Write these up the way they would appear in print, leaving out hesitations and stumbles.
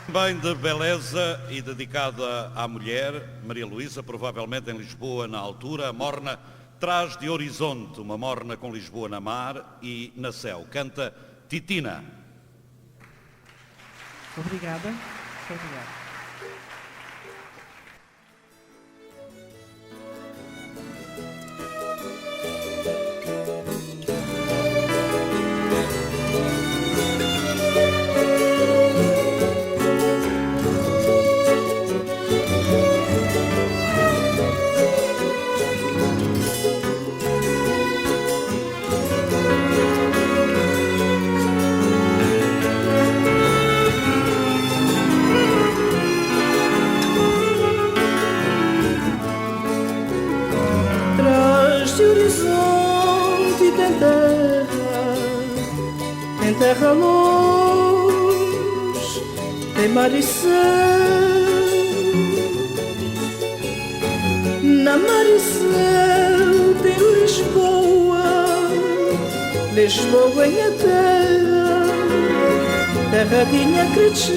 Bem de beleza e dedicada à mulher, Maria Luísa, provavelmente em Lisboa na altura, a morna traz de horizonte, uma morna com Lisboa na mar e na céu. Canta Titina. Obrigada. Muito obrigado. Horizonte tem terra luz, tem mar e céu. Na mar e céu tem Lisboa, Lisboa em a terra, terradinha crescer.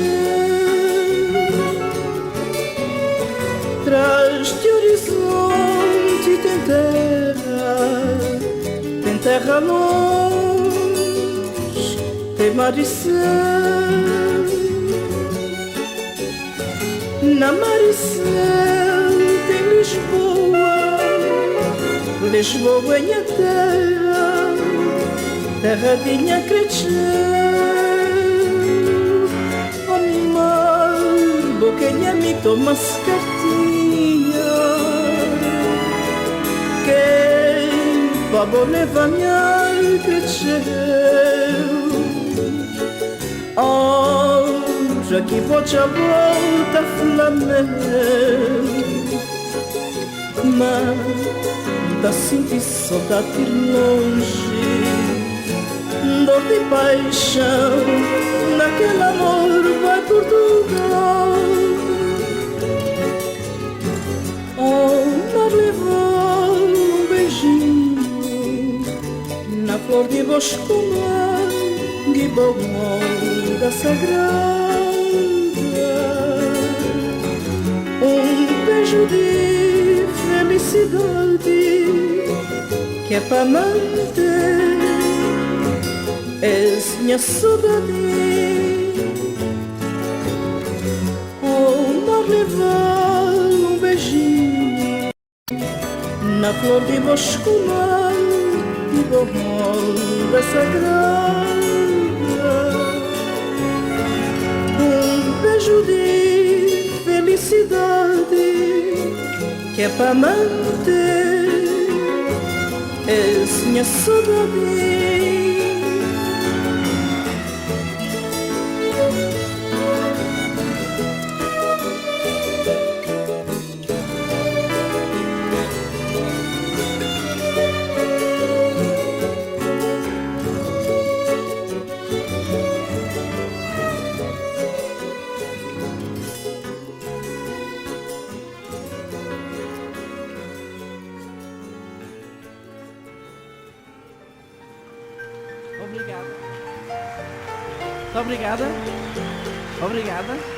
Traz de horizonte tem terra luz, tem mar e céu. Na mar e céu tem Lisboa, Lisboa em a terra, terradinha cresceu. Oh mar, boquinha me toma cartinha, Babo levanhar cresceu. Oh, já que voce a volta flamel, mas da sinto saudade longe, dor de paixão, naquele amor vai Portugal. Oh, mar levou um beijinho na flor de boscuma, de da sagrada, beijo de felicidade que é para manter, és minha saudade. Oh, mar levar um beijinho na flor de boscuma, de da sagrada, beijo de felicidade que é para manter, és minha saudade. Obrigada. Muito obrigada. Obrigada.